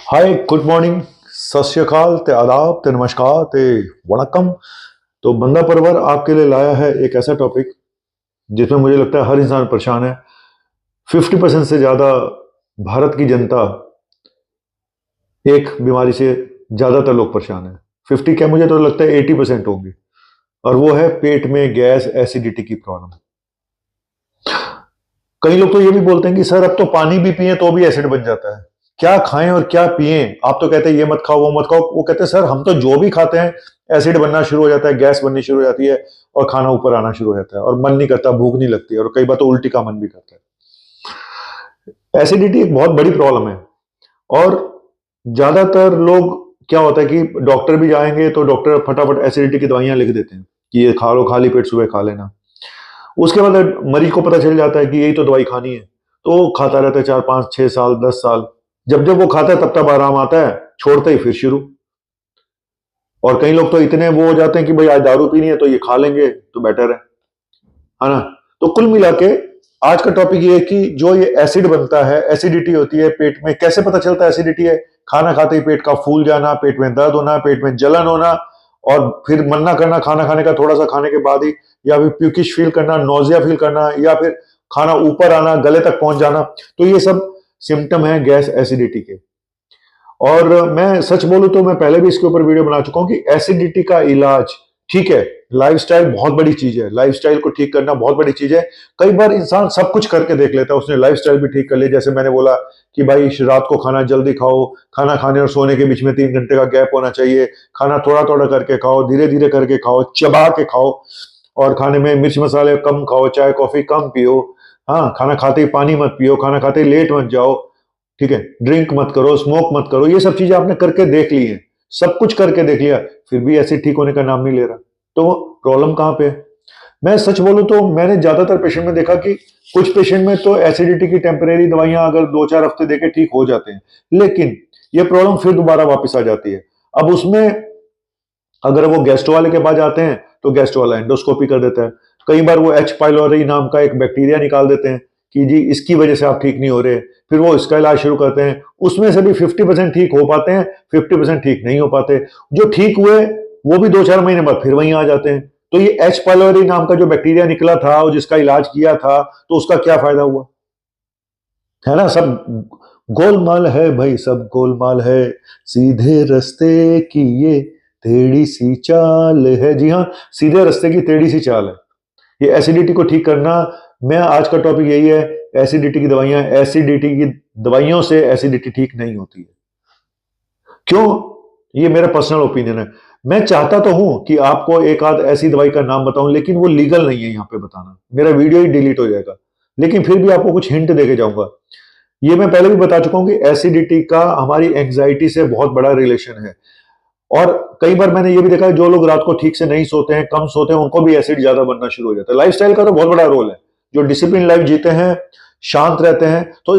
हाय, good morning, सत श्री अकाल, ते आदाब, ते नमस्कार, ते वणक्कम। तो बंदा परवर आपके लिए लाया है एक ऐसा टॉपिक जिसमें मुझे लगता है हर इंसान परेशान है। 50% से ज़्यादा भारत की जनता एक बीमारी से ज़्यादातर लोग परेशान है। 50 क्या, मुझे तो लगता है 80% होंगे। और वो है पेट में गैस, एसिडिटी की प्रॉब्लम। कई लोग तो ये भी बोलते हैं कि सर अब तो पानी भी पिए तो भी एसिड बन जाता है। क्या खाएं और क्या पिए? आप तो कहते हैं ये मत खाओ वो मत खाओ, वो कहते हैं सर हम तो जो भी खाते हैं एसिड बनना शुरू हो जाता है, गैस बननी शुरू हो जाती है और खाना ऊपर आना शुरू हो जाता है और मन नहीं करता, भूख नहीं लगती और कई बार तो उल्टी का मन भी करता है। एसिडिटी एक बहुत बड़ी प्रॉब्लम है और ज्यादातर लोग, क्या होता है कि डॉक्टर भी जाएंगे तो डॉक्टर फटाफट एसिडिटी की दवाइयां लिख देते हैं कि ये खा लो, खाली पेट सुबह खा लेना। उसके बाद मरीज को पता चल जाता है कि यही तो दवाई खानी है, तो वो खाता रहता है 4 5 6 साल 10 साल। जब जब वो खाता है तब तब आराम आता है, छोड़ते ही फिर शुरू। और कई लोग तो इतने वो हो जाते हैं कि भाई आज दारू पीनी है तो ये खा लेंगे तो बेटर है ना। तो कुल मिला के आज का टॉपिक ये है कि जो ये एसिड बनता है, एसिडिटी होती है पेट में, कैसे पता चलता है एसिडिटी है? खाना खाते ही पेट का फूल जाना, पेट में दर्द होना, पेट में जलन होना और फिर मन ना करना खाना खाने का, थोड़ा सा खाने के बाद ही, या फिर प्यूकिश फील करना, नोजिया फील करना, या फिर खाना ऊपर आना, गले तक पहुंच जाना। तो ये सब सिम्टम है गैस एसिडिटी के। और मैं सच बोलूं तो मैं पहले भी इसके ऊपर वीडियो बना चुका हूं कि एसिडिटी का इलाज, ठीक है, लाइफस्टाइल बहुत बड़ी चीज है, लाइफस्टाइल को ठीक करना बहुत बड़ी चीज है। कई बार इंसान सब कुछ करके देख लेता है, उसने लाइफस्टाइल भी ठीक कर लिया, जैसे मैंने बोला कि भाई रात को खाना जल्दी खाओ, खाना खाने और सोने के बीच में 3 घंटे का गैप होना चाहिए, खाना थोड़ा थोड़ा करके खाओ, धीरे धीरे करके खाओ, चबा के खाओ, और खाने में मिर्च मसाले कम खाओ, चाय कॉफी कम पियो, हाँ, खाना खाते ही पानी मत पियो, खाना खाते ही लेट मत जाओ, ठीक है, ड्रिंक मत करो, स्मोक मत करो। ये सब चीजें आपने करके देख ली हैं, सब कुछ करके देख लिया, फिर भी ऐसे ठीक होने का नाम नहीं ले रहा। तो प्रॉब्लम कहां पे है? मैं सच बोलूं तो मैंने ज्यादातर पेशेंट में देखा कि कुछ पेशेंट में तो एसिडिटी की टेम्परेरी दवाइयां अगर 2 4 हफ्ते देके ठीक हो जाते हैं, लेकिन ये प्रॉब्लम फिर दोबारा वापस आ जाती है। अब उसमें अगर वो गेस्ट्रो वाले के पास जाते हैं तो गेस्ट्रो वाला एंडोस्कोपी कर देता है। कई बार वो एच पाइलोरी नाम का एक बैक्टीरिया निकाल देते हैं कि जी इसकी वजह से आप ठीक नहीं हो रहे, फिर वो इसका इलाज शुरू करते हैं। उसमें से भी 50% ठीक हो पाते हैं, 50% ठीक नहीं हो पाते। जो ठीक हुए वो भी 2 4 महीने बाद फिर वहीं आ जाते हैं। तो ये एच पाइलोरी नाम का जो बैक्टीरिया निकला था और जिसका इलाज किया था, तो उसका क्या फायदा हुआ? है ना, सब गोलमाल है भाई, सब गोलमाल है, सीधे रास्ते की ये टेढ़ी सी चाल है। जी हाँ, सीधे रास्ते की टेढ़ी सी चाल है ये एसिडिटी को ठीक करना। मैं आज का टॉपिक यही है, एसिडिटी की दवाइयां। एसिडिटी की दवाइयों से एसिडिटी ठीक नहीं होती है। क्यों? ये मेरा पर्सनल ओपिनियन है। मैं चाहता तो हूं कि आपको एक आध ऐसी दवाई का नाम बताऊं, लेकिन वो लीगल नहीं है यहां पे बताना, मेरा वीडियो ही डिलीट हो जाएगा। लेकिन फिर भी आपको कुछ हिंट देके जाऊंगा। ये मैं पहले भी बता चुका हूं कि एसिडिटी का हमारी एंग्जाइटी से बहुत बड़ा रिलेशन है। और कई बार मैंने ये भी देखा है, जो लोग रात को ठीक से नहीं सोते हैं, कम सोते हैं, उनको भी एसिड ज्यादा बनना शुरू हो जाता है। लाइफस्टाइल का तो बहुत बड़ा रोल है। जो डिसिप्लिन लाइफ जीते हैं, शांत रहते हैं, तो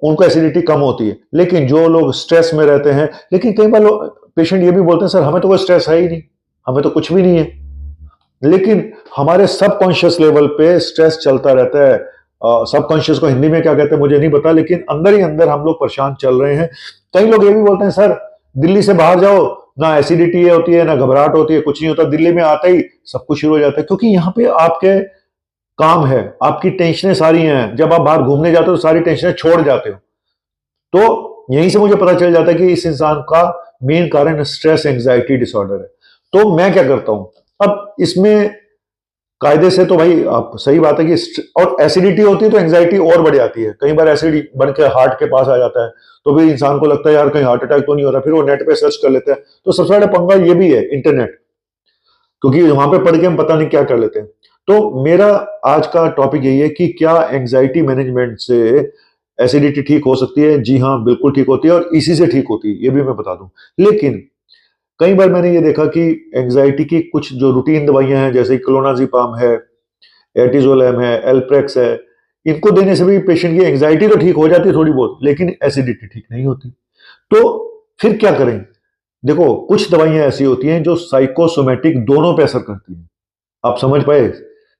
उनको एसिडिटी कम होती है। लेकिन जो लोग स्ट्रेस में रहते हैं, लेकिन कई बार लोग, पेशेंट ये भी बोलते हैं सर हमें तो कोई स्ट्रेस है ही नहीं, हमें तो कुछ भी नहीं है। लेकिन हमारे सबकॉन्शियस लेवल पे स्ट्रेस चलता रहता है। सबकॉन्शियस को हिंदी में क्या कहते हैं मुझे नहीं पता, लेकिन अंदर ही अंदर हम लोग परेशान चल रहे हैं। कई लोग ये भी बोलते हैं सर दिल्ली से बाहर जाओ, ना एसिडिटी होती है ना घबराहट होती है, कुछ नहीं होता, दिल्ली में आते ही सब कुछ शुरू हो जाता है। क्योंकि यहाँ पे आपके काम है, आपकी टेंशनें सारी हैं। जब आप बाहर घूमने जाते हो तो सारी टेंशनें छोड़ जाते हो। तो यहीं से मुझे पता चल जाता है कि इस इंसान का मेन कारण स्ट्रेस एंग्जाइटी डिसऑर्डर है। तो मैं क्या करता हूं अब इसमें, कायदे से तो भाई आप सही बात है कि और एसिडिटी होती है तो एंग्जाइटी और बढ़ जाती है। कई बार एसिड बन के हार्ट के पास आ जाता है, तो फिर इंसान को लगता है यार कहीं हार्ट अटैक तो नहीं हो रहा, फिर वो नेट पे सर्च कर लेते हैं। तो सबसे बड़ा पंगा ये भी है इंटरनेट, क्योंकि वहां पे पढ़ के हम पता नहीं क्या कर लेते हैं। तो मेरा आज का टॉपिक यही है कि क्या एंग्जाइटी मैनेजमेंट से एसिडिटी ठीक हो सकती है? जी हाँ, बिल्कुल ठीक होती है, और इसी से ठीक होती है, ये भी मैं बता दूं। लेकिन कई बार मैंने ये देखा कि एंग्जाइटी की कुछ जो रूटीन दवाइयां हैं, जैसे क्लोनाजिपाम है, एटिजोलैम है, एल्प्रेक्स है, इनको देने से भी पेशेंट की एंग्जाइटी तो ठीक हो जाती है थोड़ी बहुत, लेकिन एसिडिटी ठीक नहीं होती। तो फिर क्या करें? देखो, कुछ दवाइयां ऐसी होती हैं जो साइकोसोमेटिक दोनों पे असर करती हैं। आप समझ पाए?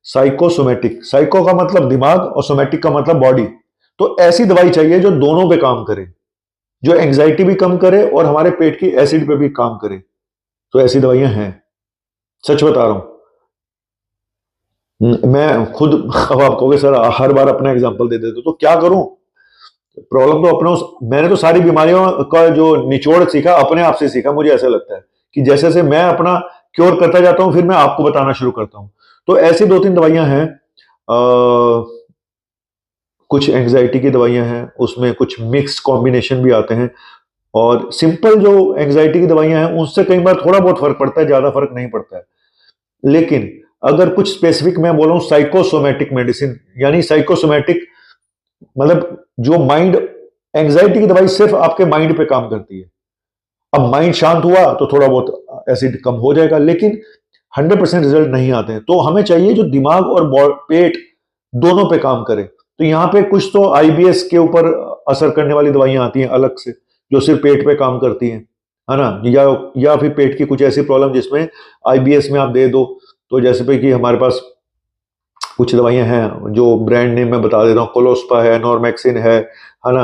साइकोसोमेटिक, साइको का मतलब दिमाग और सोमेटिक का मतलब बॉडी। तो ऐसी दवाई चाहिए जो दोनों पे काम करे। जो एंजाइटी भी कम करे और हमारे पेट की एसिड पे भी काम करे। तो ऐसी दवाइयां हैं, सच बता रहा हूं। मैं खुद अब आप कहोगे सर हर बार अपना एग्जांपल दे देते हो, तो क्या करूं? प्रॉब्लम तो अपने मैंने तो सारी बीमारियों का जो निचोड़ सीखा अपने आप से सीखा। मुझे ऐसा लगता है कि जैसे जैसे मैं अपना क्योर करता जाता हूं, फिर मैं आपको बताना शुरू करता हूं। तो ऐसी दो तीन दवाइयां हैं। कुछ एंजाइटी की दवाइयां हैं, उसमें कुछ मिक्स कॉम्बिनेशन भी आते हैं। और सिंपल जो एंजाइटी की दवाइयां हैं उनसे कई बार थोड़ा बहुत फर्क पड़ता है, ज्यादा फर्क नहीं पड़ता है। लेकिन अगर कुछ स्पेसिफिक मैं बोल रहा हूं, साइकोसोमैटिक मेडिसिन, यानी साइकोसोमैटिक मतलब जो माइंड, एंजाइटी की दवाई सिर्फ आपके माइंड पे काम करती है। अब माइंड शांत हुआ तो थोड़ा बहुत एसिड कम हो जाएगा, लेकिन 100% रिजल्ट नहीं आते हैं। तो हमें चाहिए जो दिमाग और पेट दोनों पे काम करे। तो यहाँ पे कुछ तो आईबीएस के ऊपर असर करने वाली दवाइयां आती हैं अलग से, जो सिर्फ पेट पे काम करती हैं, है ना। या फिर पेट की कुछ ऐसी प्रॉब्लम जिसमें आईबीएस में आप दे दो। तो जैसे पे कि हमारे पास कुछ दवाइयां हैं जो ब्रांड नेम मैं बता देता हूँ, कोलोस्पा है, नॉर्मेक्सिन है ना।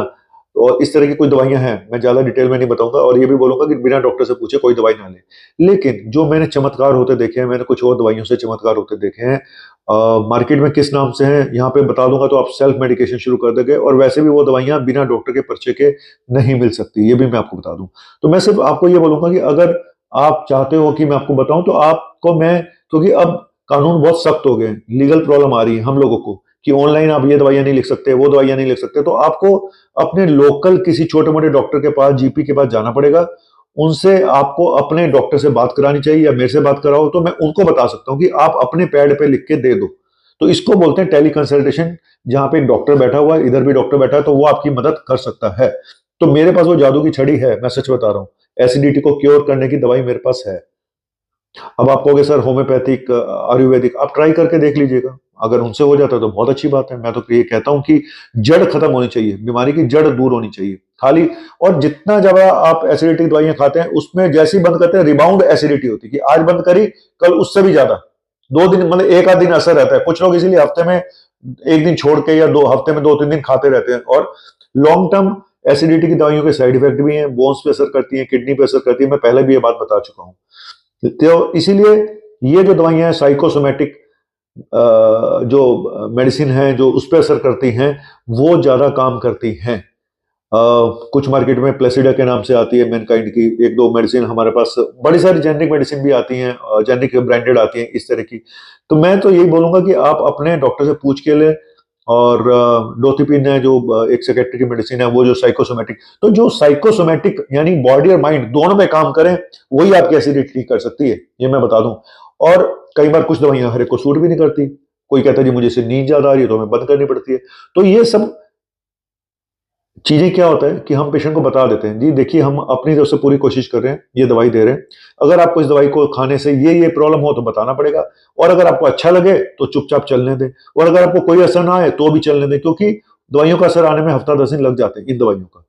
और इस तरह की कुछ दवाइयां हैं, मैं ज्यादा डिटेल में नहीं बताऊंगा और ये भी बोलूंगा कि बिना डॉक्टर से पूछे कोई दवाई ना ले। लेकिन जो मैंने चमत्कार होते देखे हैं, मैंने कुछ और दवाइयों से चमत्कार होते देखे हैं। मार्केट में किस नाम से हैं यहाँ पे बता दूंगा तो आप सेल्फ मेडिकेशन शुरू कर दोगे, और वैसे भी वो दवाइयां बिना डॉक्टर के पर्चे के नहीं मिल सकती, ये भी मैं आपको बता दूं। तो मैं सिर्फ आपको ये बोलूंगा कि अगर आप चाहते हो कि मैं आपको बताऊं तो आपको मैं, क्योंकि अब कानून बहुत सख्त हो गए हैं, लीगल प्रॉब्लम आ रही है हम लोगों को कि ऑनलाइन आप ये दवाइयां नहीं लिख सकते, वो दवाइयां नहीं लिख सकते। तो आपको अपने लोकल किसी छोटे मोटे डॉक्टर के पास, जीपी के पास जाना पड़ेगा। उनसे आपको अपने डॉक्टर से बात करानी चाहिए, या मेरे से बात कराओ तो मैं उनको बता सकता हूँ कि आप अपने पैड पे लिख के दे दो। तो इसको बोलते हैं टेली कंसल्टेशन, जहां पे एक डॉक्टर बैठा हुआ है, इधर भी डॉक्टर बैठा है, तो वो आपकी मदद कर सकता है। तो मेरे पास वो जादू की छड़ी है, मैं सच बता रहा हूँ। एसिडिटी को क्योर करने की दवाई मेरे पास है। अब आप कहोगे सर होम्योपैथिक, आयुर्वेदिक, आप ट्राई करके देख लीजिएगा। अगर उनसे हो जाता है तो बहुत अच्छी बात है। मैं तो ये कहता हूं कि जड़ खत्म होनी चाहिए, बीमारी की जड़ दूर होनी चाहिए खाली। और जितना ज्यादा आप एसिडिटी की दवाइयां खाते हैं, उसमें जैसे ही बंद करते हैं रिबाउंड एसिडिटी होती है कि आज बंद करी, कल उससे भी ज्यादा, 2 दिन मतलब एक आध दिन असर रहता है। कुछ लोग इसीलिए हफ्ते में एक दिन छोड़ के या 2 हफ्ते में 2-3 दिन खाते रहते हैं। और लॉन्ग टर्म एसिडिटी की दवाइयों के साइड इफेक्ट भी हैं, बोन्स पे असर करती हैं, किडनी पे असर करती है। मैं पहले भी ये बात बता चुका हूं। तो इसीलिए ये जो दवाइयां हैं साइकोसोमैटिक, जो मेडिसिन है जो उस पर असर करती हैं, वो ज्यादा काम करती हैं। कुछ मार्केट में प्लेसिडा के नाम से आती है मैनकाइंड की, एक दो मेडिसिन हमारे पास, बड़ी सारी जेनरिक मेडिसिन भी आती हैं, जेनरिक ब्रांडेड आती हैं इस तरह की। तो मैं तो यही बोलूंगा कि आप अपने डॉक्टर से पूछ के लें। और डोथिपिन है जो एक साइकेट्रिक की मेडिसिन है, वो जो साइकोसोमैटिक, तो जो साइकोसोमैटिक यानी बॉडी और माइंड दोनों में काम करें, वही आपकी एसिडिटी ठीक कर सकती है, ये मैं बता दूं। और कई बार कुछ दवाइयां हर एक को सूट भी नहीं करती। कोई कहता है जी मुझे इससे नींद ज्यादा आ रही है तो हमें बंद करनी पड़ती है। तो ये सब चीजें क्या होता है कि हम पेशेंट को बता देते हैं, जी देखिए हम अपनी तरफ से पूरी कोशिश कर रहे हैं, ये दवाई दे रहे हैं, अगर आपको इस दवाई को खाने से ये प्रॉब्लम हो तो बताना पड़ेगा, और अगर आपको अच्छा लगे तो चुपचाप चलने दें, और अगर आपको कोई असर ना आए तो भी चलने दें, क्योंकि दवाइयों का असर आने में हफ्ता 10 दिन लग जाते हैं इन दवाइयों का।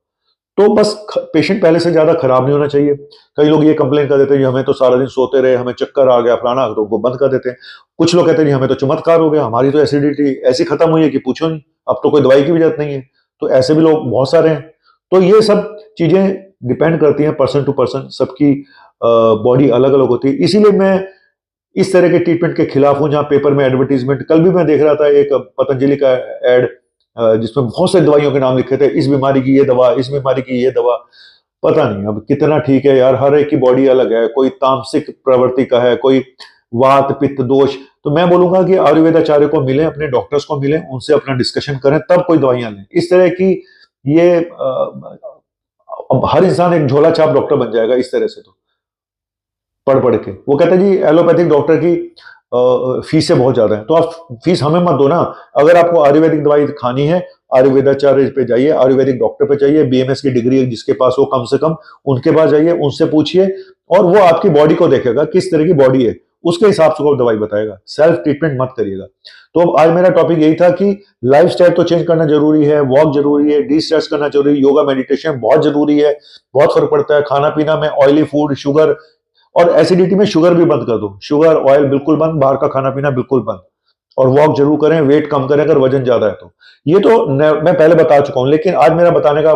तो बस पेशेंट पहले से ज्यादा खराब नहीं होना चाहिए। कई लोग ये कंप्लेन कर देते हैं हमें तो सारा दिन सोते रहे, हमें चक्कर आ गया फलाना, तो वो बंद कर देते हैं। कुछ लोग कहते हैं हमें तो चमत्कार हो गया, हमारी तो एसिडिटी ऐसी खत्म हुई है कि पूछो नहीं, अब तो कोई दवाई की भी जरूरत नहीं है। तो ऐसे भी लोग बहुत सारे हैं। तो ये सब चीजें डिपेंड करती हैं पर्सन टू पर्सन, सबकी बॉडी अलग अलग होती है। इसीलिए मैं इस तरह के ट्रीटमेंट के खिलाफ हूं, जहां पेपर में एडवर्टीजमेंट, कल भी मैं देख रहा था एक पतंजलि का एड, जिसमें बहुत सारी दवाइयों के नाम लिखे थे, इस बीमारी की ये दवा, इस बीमारी की ये दवा। पता नहीं अब कितना ठीक है यार, हर एक की बॉडी अलग है, कोई तामसिक प्रवृत्ति का है, कोई वात पित्त दोष। तो मैं बोलूंगा कि आयुर्वेदाचार्य को मिले, अपने डॉक्टर्स को मिले, उनसे अपना डिस्कशन करें, तब कोई दवाइयां लें। इस तरह की ये अब हर इंसान एक झोला छाप डॉक्टर बन जाएगा इस तरह से, तो पढ़ पढ़ के। वो कहता है जी एलोपैथिक डॉक्टर की फीसें बहुत ज्यादा है, तो आप फीस हमें मत दो ना। अगर आपको आयुर्वेदिक दवाई खानी है, आयुर्वेदाचार्य पे जाइए, आयुर्वेदिक डॉक्टर पे जाइए, बीएमएस की डिग्री है जिसके पास हो कम से कम, उनके पास जाइए, उनसे पूछिए, और वो आपकी बॉडी को देखेगा किस तरह की बॉडी है, उसके हिसाब से वो दवाई बताएगा। सेल्फ ट्रीटमेंट मत करिएगा। तो अब आज मेरा टॉपिक यही था कि लाइफस्टाइल तो चेंज करना जरूरी है, वॉक जरूरी है, डी स्ट्रेस करना जरूरी है, योगा मेडिटेशन बहुत जरूरी है, बहुत फर्क पड़ता है। खाना पीना में ऑयली फूड, शुगर, और एसिडिटी में शुगर भी बंद कर दो, शुगर ऑयल बिल्कुल बंद, बाहर का खाना पीना बिल्कुल बंद। और वॉक जरूर करें, वेट कम करें अगर वजन ज्यादा है तो। ये तो मैं पहले बता चुका हूं, लेकिन आज मेरा बताने का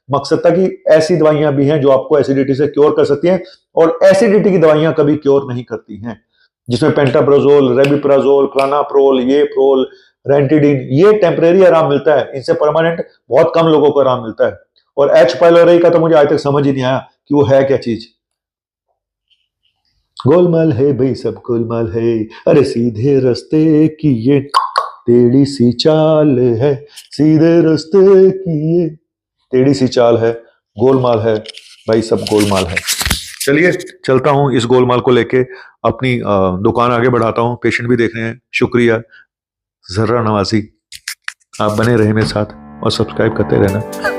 मकसद था कि ऐसी दवाइयां भी हैं जो आपको एसिडिटी से क्योर कर सकती हैं, और एसिडिटी की दवाइयां कभी क्योर नहीं करती हैं, जिसमें पेंटाप्रोजोल, रेबिप्राजोल, क्लानाप्रोल, ये प्रोल, रेंटिडिन, ये टेम्परेरी आराम मिलता है, इनसे परमानेंट बहुत कम लोगों को आराम मिलता है। और एच पाइलोरी का तो मुझे आज तक समझ ही नहीं आया कि वो है क्या चीज। गोलमाल है भाई, सब गोलमाल है, अरे सीधे रास्ते की ये टेढ़ी सी चाल है, सीधे रास्ते की ये टेढ़ी सी चाल है, गोलमाल है भाई, सब गोलमाल है। चलिए चलता हूँ इस गोलमाल को लेके अपनी दुकान आगे बढ़ाता हूँ, पेशेंट भी देख रहे हैं। शुक्रिया, जर्रा नवाजी, आप बने रहे मेरे साथ और सब्सक्राइब करते रहना।